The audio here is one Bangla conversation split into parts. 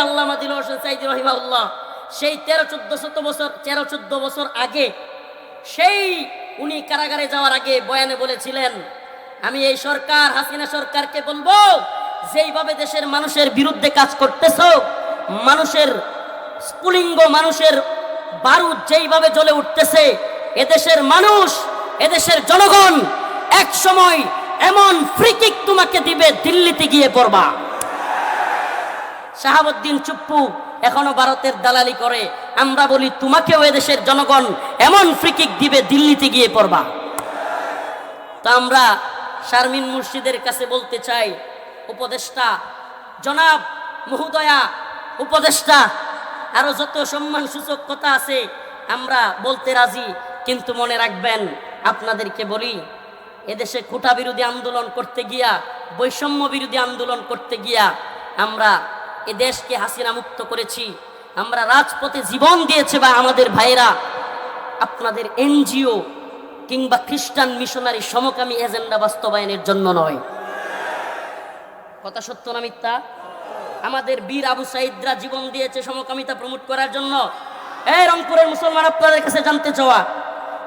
আল্লামা দিলওয়ার হোসেন সাঈদী রাহিমাহুল্লাহ সেই 13-14 বছর আগে সেই উনি কারাগারে যাওয়ার আগে বয়ানে বলেছিলেন, আমি এই সরকার হাসিনা সরকারকে বলবো, যেইভাবে দেশের মানুষের বিরুদ্ধে কাজ করতেছ, মানুষের স্ফুলিঙ্গ মানুষের বারুদ যেইভাবে জ্বলে উঠতেছে, এদেশের মানুষ, এদেশের জনগণ এক সময় এমন ফ্রিকিক তোমাকে দিবে, দিল্লিতে গিয়ে পড়বা। শাহাবুদ্দিন চুপ্পু এখনো ভারতের দালালি করে, আমরা বলি তোমাকেও এদেশের জনগণ এমন ফ্রিকিক দিবে, দিল্লিতে গিয়ে পড়বা। তা আমরা শারমিন মুর্শিদের কাছে বলতে চাই, উপদেষ্টা জনাব মহোদয়া, উপদেষ্টা, আরো যত সম্মান সূচক কথা আছে আমরা বলতে রাজি, কিন্তু মনে রাখবেন, আপনাদেরকে বলি, এদেশে কোটা বিরোধী আন্দোলন করতে গিয়া, বৈষম্য বিরোধী আন্দোলন করতে গিয়া আমরা এ দেশকে হাসিনা মুক্ত করেছি, আমরা রাজপথে জীবন দিয়েছে বা আমাদের ভাইরা, আপনাদের এনজিও কিংবা খ্রিস্টান মিশনারি সমকামী এজেন্ডা বাস্তবায়নের জন্য নয়। কথা সত্য না মিথ্যা? আমাদের বীর আবু সাঈদরা জীবন দিয়েছে সমকামিতা প্রমোট করার জন্য। এই রংপুরের মুসলমান, আপনাদের কাছে জানতে চাওয়া,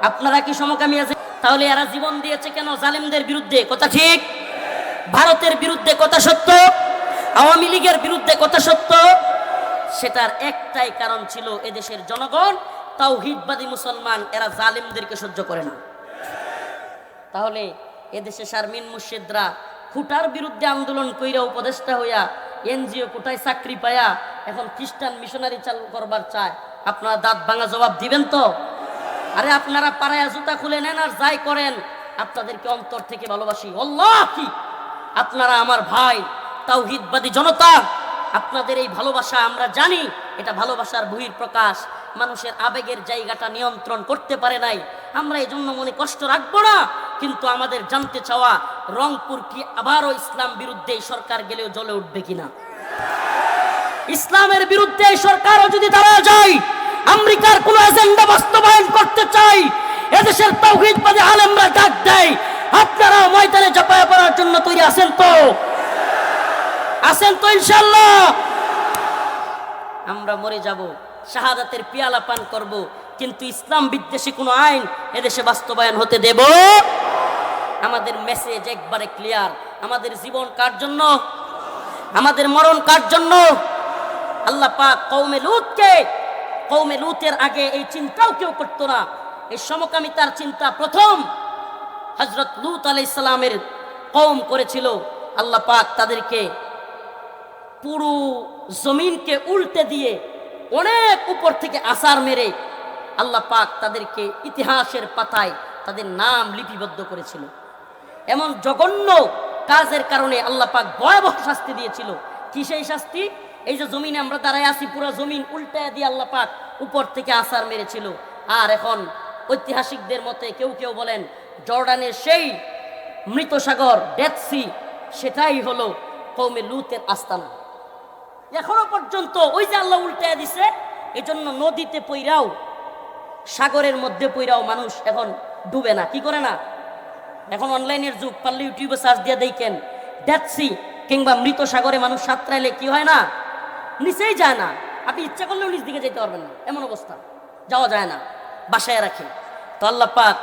আপনারা কি সমকামী আছে? তাহলে এরা জীবন দিয়েছে কেন? জালেমদের বিরুদ্ধে, কথা ঠিক? ভারতের বিরুদ্ধে, কথা সত্য? আওয়ামী লীগের বিরুদ্ধে, কথা সত্য? সেটার একটাই কারণ ছিল, এদেশের জনগণ তাওহীদবাদী মুসলমান, এরা জালেমদেরকে সহ্য করে না। তাহলে এদেশে শারমিন মুর্শিদরা খুঁটার বিরুদ্ধে আন্দোলন কইরা, উপদেষ্টা হইয়া, এনজিও কোটায় চাকরি পায়া এখন খ্রিস্টান মিশনারি চালু করবার চায়, আপনারা দাঁত ভাঙা জবাব দিবেন তো? আরে আপনারা পাড়ায় জুতা খুলে নেন আর যাই করেন, আপনাদেরকে অন্তর থেকে ভালোবাসি, আল্লাহি আপনারা আমার ভাই, তাওহীদবাদী জনতা, আপনাদের এই ভালোবাসা আমরা জানি, এটা ভালোবাসার বহিঃপ্রকাশ, মানুষের আবেগের জায়গাটা নিয়ন্ত্রণ করতে পারে নাই, আমরা এই জন্য মনে কষ্ট রাখবো না। কিন্তু আমাদের জানতে চাওয়া, রংপুর কি আবারও ইসলাম বিরুদ্ধে সরকার গেলেও জ্বলে উঠবে কিনা? ইসলামের বিরুদ্ধে সরকারও যদি দাঁড়া যায়, আমেরিকার কোন এজেন্ডা বাস্তবায়ন করতে চাই, এদেশের তাওহীদবাদী আলেমরা ডাক দেয়, আপনারা ময়দানে ঝাঁপায় পড়ার জন্য তৈরি আছেন তো? আছেন তো ইনশাআল্লাহ? আমরা মরে যাব, শাহাদাতের পিয়ালা পান করব, কিন্তু ইসলাম বিদ্বেষী কোনো আইন এদেশে বাস্তবায়ন হতে দেব। আমাদের মেসেজ একবারে ক্লিয়ার, আমাদের জীবন কার জন্য? আমাদের মরণ কার জন্য? আল্লাহ পাক কওমে লুতের আগে এই চিন্তাও কেউ করতো না। এই সমকামিতার চিন্তা প্রথম হযরত লূত আলাইহিস সালামের কওম করেছিল। আল্লাহ পাক তাদেরকে পুরো জমিনকে উল্টে দিয়ে অনেক উপর থেকে আছাড় মেরে আল্লাহ পাক তাদেরকে ইতিহাসের পাতায় তাদের নাম লিপিবদ্ধ করেছিল। এমন জঘন্য কাজের কারণে আল্লাহ পাক ভয়াবহ শাস্তি দিয়েছিল। কি সেই শাস্তি? এই যে জমিনে আমরা দাঁড়ায় আছি, পুরো জমিন উল্টায় দিয়ে আল্লাহ পাক উপর থেকে আছাড় মেরেছিল। আর এখন ঐতিহাসিকদের মতে কেউ কেউ বলেন, জর্ডানের সেই মৃত সাগর, ডেথ সি, সেটাই হলো কওমে লূতের আস্তানা। এখনো পর্যন্ত ওই যে আল্লাহ উল্টায় দিছে, এই জন্য নদীতে পইরাও, সাগরের মধ্যে পইরাও মানুষ এখন ডুবে না। কি করে না? এখন অনলাইনের যুগ, পারলে ইউটিউবে সার্চ দিয়ে দেখেন, ডেথ সি কিংবা মৃত সাগরে মানুষ সাঁতরাইলে কি হয় না? নিচেই যায় না। আপনি ইচ্ছা করলেও নিচ দিকে যেতে পারবেন না, এমন অবস্থা, যাওয়া যায় না, বাসায় রাখে। তো আল্লাহ পাক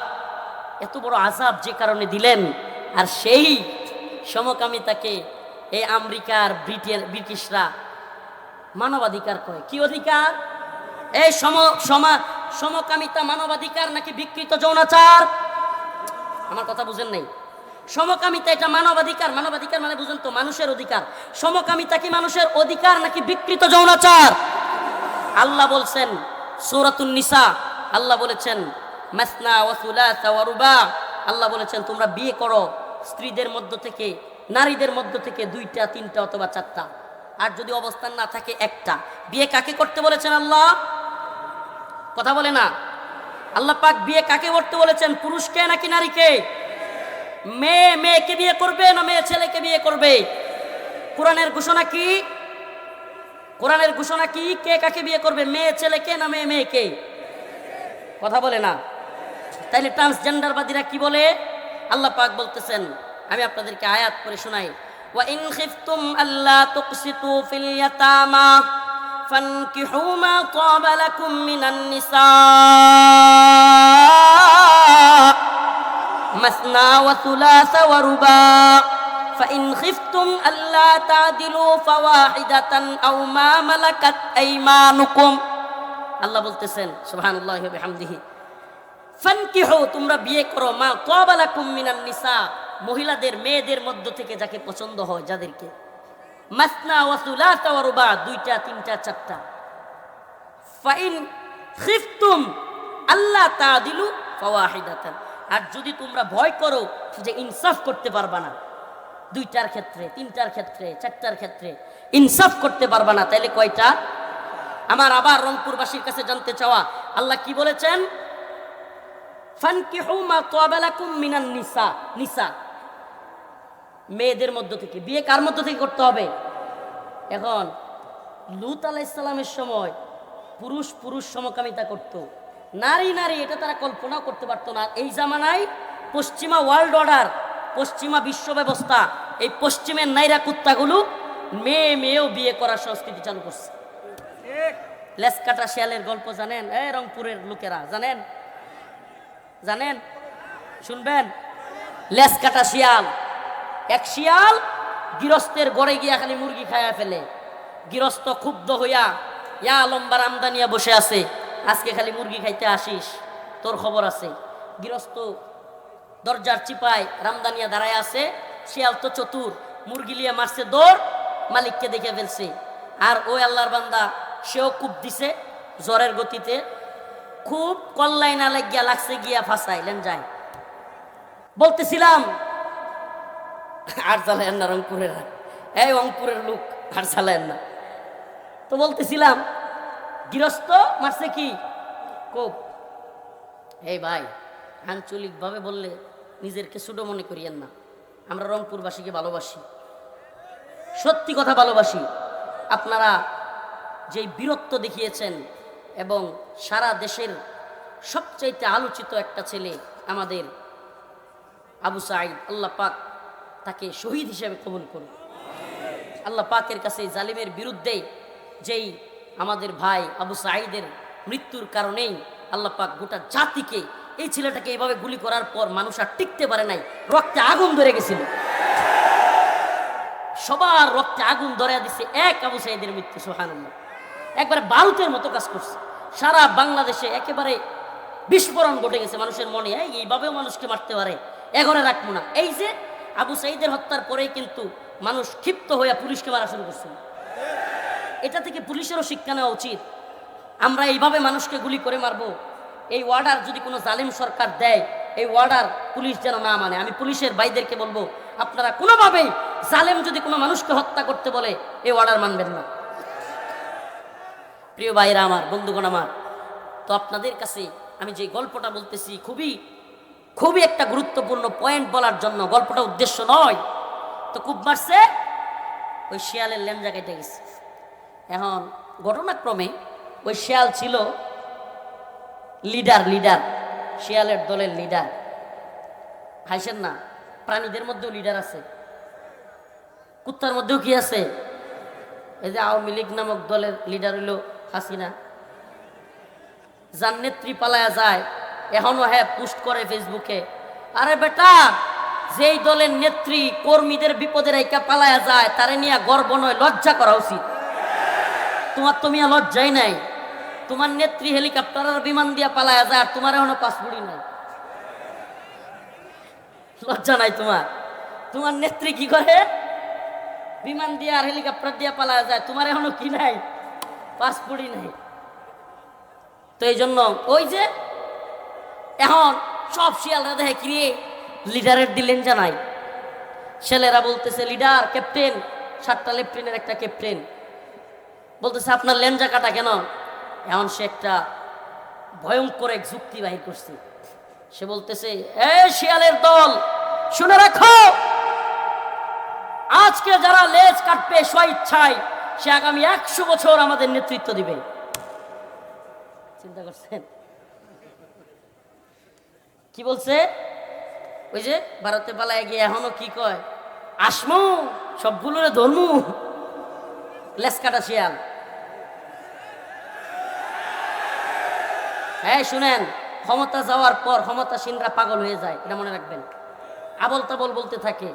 এত বড় আযাব যে কারণে দিলেন, আর সেই সমকামিতাকে এই আমেরিকার ব্রিটিশরা মানবাধিকার কয়। কি অধিকার? এই সমকামিতা মানবাধিকার নাকি বিকৃত যৌনাচার? আমার কথা বুঝেন নাই? সমকামিতা এটা মানবাধিকার। মানবাধিকার মানে বুঝেন তো, মানুষের অধিকার। সমকামিতা কি মানুষের অধিকার নাকি বিকৃত যৌনাচার? আল্লাহ বলছেন সূরাতুন নিসা, আল্লাহ বলেছেন মাসনা ওয়া সুলাসা ওয়া রুবা, আল্লাহ বলেছেন তোমরা বিয়ে করো স্ত্রীদের মধ্য থেকে, নারীদের মধ্য থেকে 2টা 3টা অথবা 4টা, আর যদি অবস্থান না থাকে একটা। বিয়ে কাকে করতে বলেছেন আল্লাহ? কথা বলে না। আল্লাহ পাক বিয়ে কাকে করতে বলেছেন? পুরুষকে নাকি নারীকে? মেয়ে মেয়েকে বিয়ে করবে না মেয়ে ছেলেকে বিয়ে করবে? কোরআনের ঘোষণা কি? কোরআনের ঘোষণা কি? কে কাকে বিয়ে করবে? মেয়ে ছেলেকে না মেয়ে মেয়েকে? কথা বলে না। তাইলে ট্রান্সজেন্ডারবাদীরা কি বলে? আল্লাহ পাক বলতেছেন, আমি আপনাদেরকে আয়াত করে শোনাই, ওয়া ইন খিফতুম আল্লা তুকসিতু ফিল ইয়াতামা فانكحوا ما طاب لكم من النساء مثنى وثلاث ورباع فإن خفتم ألا تعدلوا فواحدة أو ما ملكت أيمانكم আল্লাহ বলতেছেন সুবহানাল্লাহি ওয়া বিহামদিহি ফানকিহু তোমরা বিয়ে করো মা তাবা লাকুম মিনান নিসা মহিলাদের মেয়েদের মধ্য থেকে যাকে পছন্দ হয় যাদেরকে মাসনা ওয়া সুলাসা ওয়া রুবা দুইটা তিনটা চারটা ফাইন খিফতুম আল্লাহ তাদিলু ফাওয়াহিদাতান আর যদি তোমরা ভয় করো যে ইনসাফ করতে পারবা না দুইটার ক্ষেত্রে তিনটার ক্ষেত্রে চারটার ক্ষেত্রে ইনসাফ করতে পারবা না তাহলে কয়টা আমার আবার রংপুরবাসীর কাছে জানতে চাওয়া আল্লাহ কি বলেছেন ফানকিহু মা তাবা লাকুম মিনান নিসা নিসা মেয়েদের মধ্য থেকে বিয়ে কার মধ্য থেকে করতে হবে এখন লূত আলাইহিস সালামের সময় পুরুষ পুরুষ সমকামিতা করত নারী নারী এটা তারা কল্পনাও করতে পারতো না এই জামানায় পশ্চিমা ওয়ার্ল্ড অর্ডার পশ্চিমা বিশ্ব ব্যবস্থা এই পশ্চিমের নাইরা কুত্তাগুলো মেয়ে মেয়েও বিয়ে করার সংস্কৃতি চালু করছে লেস কাটা শিয়ালের গল্প জানেন এই রংপুরের লোকেরা জানেন জানেন শুনবেন লেস কাটা শিয়াল এক শিয়াল গৃহস্থের গড়ে গিয়া খালি মুরগি খায়া ফেলে গৃহস্থ ক্ষুব্ধ হইয়া ইয়া লম্বার আমদানিয়া বসে আছে আজকে খালি মুরগি খাইতে আসিস তোর খবর আছে গৃহস্থ দরজার চিপায় রামদানিয়া দাঁড়ায় আছে শিয়াল তো চতুর মুরগি লিয়ে মারছে দৌড় মালিককে দেখে ফেলছে আর ওই আল্লাহর বান্দা সেও কূপ দিছে জ্বরের গতিতে খুব কল্লাই না লাগিয়া লাগছে গিয়া ফাঁসাইলেন যায় বলতেছিলাম আর জ্বালায়েন না রংপুরের এই রংপুরের লোক আর জ্বালায়েন না তো বলতেছিলাম গৃহস্থ মারছে কি কোপ এই ভাই আঞ্চলিকভাবে বললে নিজেরকে ছোট মনে করিয়েন না আমরা রংপুরবাসীকে ভালোবাসি সত্যি কথা ভালোবাসি আপনারা যেই বীরত্ব দেখিয়েছেন এবং সারা দেশের সবচাইতে আলোচিত একটা ছেলে আমাদের আবু সাঈদ আল্লাহ পাক তাকে শহীদ হিসেবে কবুল করুন আল্লাহ পাকের কাছে জালিমের বিরুদ্ধে যেই আমাদের ভাই আবু সাঈদের মৃত্যুর কারণেই আল্লাহ পাক গোটা জাতিকে এই ছেলেটাকে এইভাবে গুলি করার পর মানুষ আর টিকতে পারে নাই রক্তে আগুন ধরে গেছিল সবার রক্তে আগুন ধরে দিছে এক আবু সাঈদের মৃত্যু সুবহানাল্লাহ একবারে বারুদের মতো কাজ করছে সারা বাংলাদেশে একেবারে বিস্ফোরণ ঘটে গেছে মানুষের মনে এইভাবেও মানুষকে মারতে পারে এগরে রাখবো না এই যে আবু সাঈদের হত্যার পরেই কিন্তু মানুষ ক্ষিপ্ত হয়ে পুলিশকে মারা শুরু করছে এটা থেকে পুলিশেরও শিক্ষা নেওয়া উচিত আমরা এইভাবে মানুষকে গুলি করে মারবো এই অর্ডার যদি কোনো জালিম সরকার দেয় এই অর্ডার পুলিশ যেন না মানে আমি পুলিশের ভাইদেরকে বলবো আপনারা কোনোভাবেই জালেম যদি কোনো মানুষকে হত্যা করতে বলে এই অর্ডার মানবেন না প্রিয় ভাইরা আমার বন্ধুগণ আমার তো আপনাদের কাছে আমি যে গল্পটা বলতেছি খুবই খুবই একটা গুরুত্বপূর্ণ পয়েন্ট বলার জন্য গল্পটা উদ্দেশ্য নয় তো খুব মারছে ওই শিয়ালের লেঞ্জা কেটে গেছে এখন ঘটনাক্রমে ওই শিয়াল ছিল লিডার শিয়ালের দলের লিডার হাসেন না প্রাণীদের মধ্যেও লিডার আছে কুত্তার মধ্যেও কি আছে এই যে আওয়ামী লীগ নামক দলের লিডার হইল হাসিনা যার নেত্রী পালায়া যায় এখনো হ্যাঁ পোস্ট করে ফেসবুকে আরে বেটা যেই দলের নেত্রী কর্মীদের বিপদে রেখা পালায়া যায় তারে নিয়ে গর্ব নয় লজ্জা করা উচিত তোমার তো মিয়া লজ্জাই নাই তোমার নেত্রী হেলিকপ্টার আর বিমান দিয়া পালায়া যায় আর তোমার এখনো পাসপোর্টই নাই লজ্জা নাই তোমার নেত্রী কি করে বিমান দিয়ে আর হেলিকপ্টার দিয়ে পালায়া যায় তোমার এখনো কি নাই পাসপোর্টই নাই তো এই জন্য ওই যে এখন সব শিয়ালরা দেখে কি লিডারের দিলেন জানাই ছেলেরা বলতেছে লিডার ক্যাপ্টেন 7টা লেফটেন্যান্টের একটা ক্যাপ্টেন বলতেছে আপনার লেঞ্জা কাটা কেন এখন সে একটা ভয়ঙ্কর এক যুক্তি বাহির করছে সে বলতেছে এ শিয়ালের দল শুনে রাখো আজকে যারা লেজ কাটবে স্বইচ্ছায় সে আগামী 100 বছর আমাদের নেতৃত্ব দিবে চিন্তা করছেন কি বলছে ওই যে ভারতে পালায় গিয়ে এখনো কি কয় আসমু সবগুলোরে ধর্মু লেজ কাটা শিয়াল হ্যাঁ শুনেন, ক্ষমতা যাওয়ার পর ক্ষমতাসীনরা পাগল হয়ে যায়, এটা মনে রাখবেন। আবল তাবল বলতে থাকে,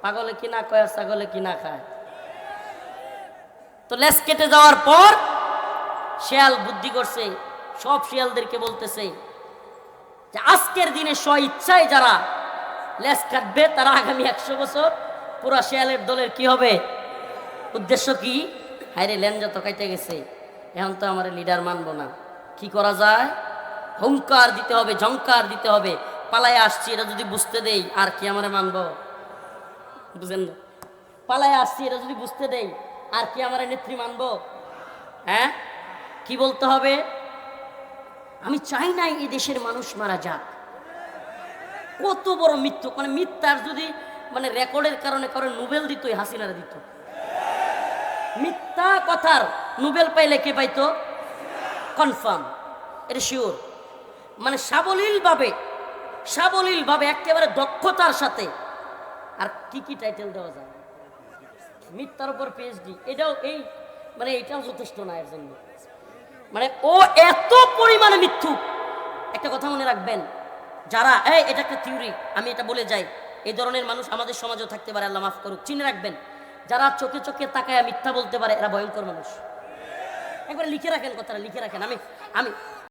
পাগলে কি না কয় আর ছাগলে কি না খায়। তো লেজ কেটে যাওয়ার পর শিয়াল বুদ্ধি করছে, সব শিয়ালদেরকে বলতেছে যে আজকের দিনে স্ব ইচ্ছায় যারা লেজ কাটবে তারা আগামী 100 বছর পুরা শিয়ালের দলের কি হবে, উদ্দেশ্য কি, হায়রে লেঞ্জা তো কাইতে গেছে, এখন তো আমার লিডার মানবো না, কি করা যায়, হুঙ্কার দিতে হবে, ঝংকার দিতে হবে, পালায় আসছি এটা যদি বুঝতে দেই আর কি আমারে মানবো, বুঝেন না, পালায় আসছি এটা যদি বুঝতে দেই আর কি আমার নেত্রী মানবো, হ্যাঁ, কি বলতে হবে, আমি চাই না এই দেশের মানুষ মারা যাক। কত বড় মৃত্যু, মানে মিথ্যার যদি মানে রেকর্ডের কারণে কারণ নোবেল দিত, হাসিনারা দিত, মিথ্যা কথার নোবেল পাইলে কে পাইতো, কনফার্ম, এটা শিওর। মানে সাবলীল ভাবে একেবারে দক্ষতার সাথে, আর কি কি টাইটেল দেওয়া যায়, মিথ্যার উপর পিএইচডি, এটাও এই মানে এটাও যথেষ্ট না এর জন্য। মানে ও এত পরিমাণে মিথ্যুক। একটা কথা মনে রাখবেন, যারা এটা একটা থিওরি, আমি এটা বলে যাই, এই ধরনের মানুষ আমাদের সমাজেও থাকতে পারে, আল্লাহ মাফ করুক। চিনে রাখবেন, যারা চোখে চোখে তাকায় মিথ্যা বলতে পারে এরা ভয়ঙ্কর মানুষ। একবার লিখে রাখেন কথাটা, লিখে রাখেন। আমি